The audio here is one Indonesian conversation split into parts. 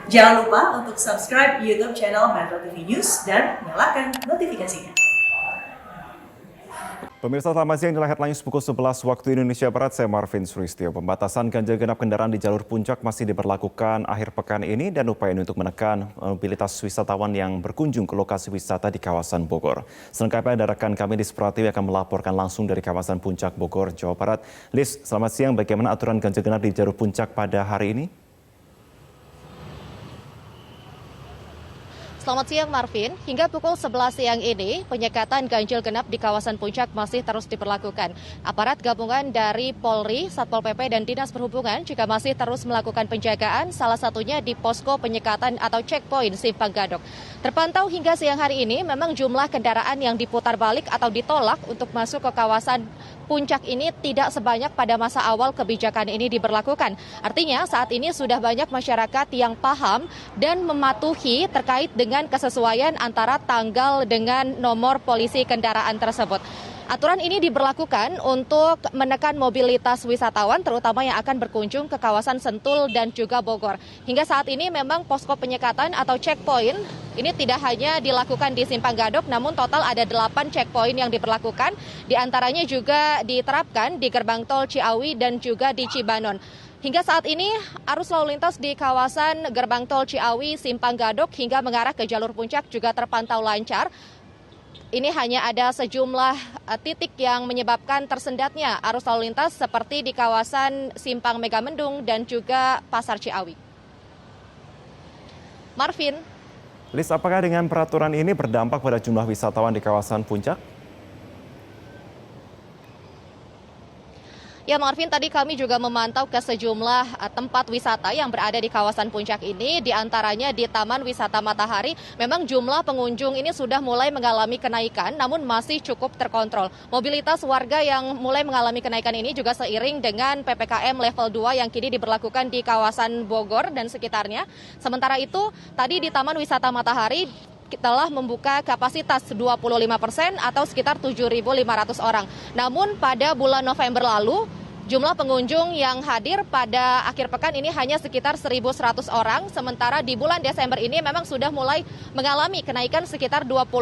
Jangan lupa untuk subscribe YouTube channel Metro TV News dan nyalakan notifikasinya. Pemirsa, selamat siang. Inilah headline pukul 11 waktu Indonesia Barat. Saya Marvin Suristio. Pembatasan ganjil genap kendaraan di jalur puncak masih diberlakukan akhir pekan ini dan upaya ini untuk menekan mobilitas wisatawan yang berkunjung ke lokasi wisata di kawasan Bogor. Selengkapnya ada rekan kami Lis Pratiwi akan melaporkan langsung dari kawasan Puncak Bogor, Jawa Barat. Lis, selamat siang. Bagaimana aturan ganjil genap di jalur puncak pada hari ini? Selamat siang Marvin, hingga pukul 11 siang ini penyekatan ganjil genap di kawasan Puncak masih terus diberlakukan. Aparat gabungan dari Polri, Satpol PP dan Dinas Perhubungan juga masih terus melakukan penjagaan, salah satunya di posko penyekatan atau checkpoint Simpang Gadok. Terpantau hingga siang hari ini memang jumlah kendaraan yang diputar balik atau ditolak untuk masuk ke kawasan Puncak ini tidak sebanyak pada masa awal kebijakan ini diberlakukan. Artinya saat ini sudah banyak masyarakat yang paham dan mematuhi terkait dengan kesesuaian antara tanggal dengan nomor polisi kendaraan tersebut. Aturan ini diberlakukan untuk menekan mobilitas wisatawan terutama yang akan berkunjung ke kawasan Sentul dan juga Bogor. Hingga saat ini memang posko penyekatan atau checkpoint ini tidak hanya dilakukan di Simpang Gadok, namun total ada 8 checkpoint yang diberlakukan. Di antaranya juga diterapkan di Gerbang Tol Ciawi dan juga di Cibanon. Hingga saat ini arus lalu lintas di kawasan Gerbang Tol Ciawi, Simpang Gadok hingga mengarah ke jalur puncak juga terpantau lancar. Ini hanya ada sejumlah titik yang menyebabkan tersendatnya arus lalu lintas seperti di kawasan Simpang Megamendung dan juga Pasar Ciawi. Marvin. Lis, apakah dengan peraturan ini berdampak pada jumlah wisatawan di kawasan Puncak? Ya Marvin, tadi kami juga memantau ke sejumlah tempat wisata yang berada di kawasan Puncak ini, di antaranya di Taman Wisata Matahari. Memang jumlah pengunjung ini sudah mulai mengalami kenaikan, namun masih cukup terkontrol. Mobilitas warga yang mulai mengalami kenaikan ini juga seiring dengan PPKM level 2 yang kini diberlakukan di kawasan Bogor dan sekitarnya. Sementara itu, tadi di Taman Wisata Matahari telah membuka kapasitas 25% atau sekitar 7.500 orang. Namun pada bulan November lalu, jumlah pengunjung yang hadir pada akhir pekan ini hanya sekitar 1.100 orang, sementara di bulan Desember ini memang sudah mulai mengalami kenaikan sekitar 20%,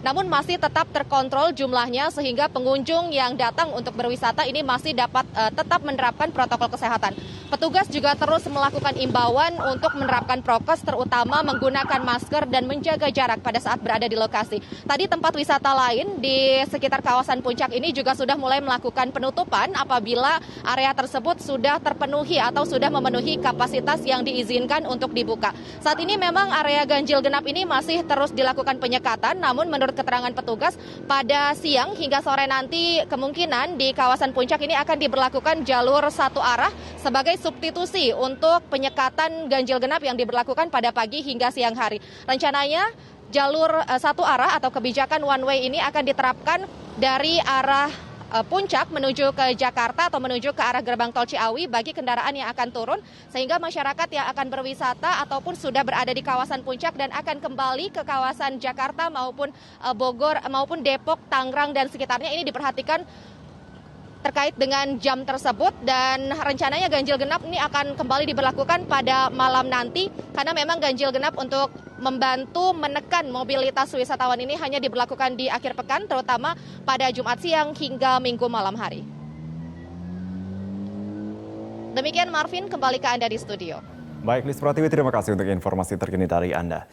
namun masih tetap terkontrol jumlahnya sehingga pengunjung yang datang untuk berwisata ini masih dapat tetap menerapkan protokol kesehatan. Petugas juga terus melakukan imbauan untuk menerapkan prokes, terutama menggunakan masker dan menjaga jarak pada saat berada di lokasi. Tadi tempat wisata lain di sekitar kawasan Puncak ini juga sudah mulai melakukan penutupan apabila area tersebut sudah terpenuhi atau sudah memenuhi kapasitas yang diizinkan untuk dibuka. Saat ini memang area ganjil genap ini masih terus dilakukan penyekatan, namun menurut keterangan petugas pada siang hingga sore nanti kemungkinan di kawasan Puncak ini akan diberlakukan jalur satu arah sebagai substitusi untuk penyekatan ganjil genap yang diberlakukan pada pagi hingga siang hari. Rencananya jalur satu arah atau kebijakan one way ini akan diterapkan dari arah Puncak menuju ke Jakarta atau menuju ke arah Gerbang Tol Ciawi bagi kendaraan yang akan turun, sehingga masyarakat yang akan berwisata ataupun sudah berada di kawasan Puncak dan akan kembali ke kawasan Jakarta maupun Bogor maupun Depok, Tangerang dan sekitarnya ini diperhatikan terkait dengan jam tersebut, dan rencananya ganjil genap ini akan kembali diberlakukan pada malam nanti karena memang ganjil genap untuk membantu menekan mobilitas wisatawan ini hanya diberlakukan di akhir pekan, terutama pada Jumat siang hingga Minggu malam hari. Demikian Marvin, kembali ke Anda di studio. Baik, Lis Pratiwi, terima kasih untuk informasi terkini dari Anda.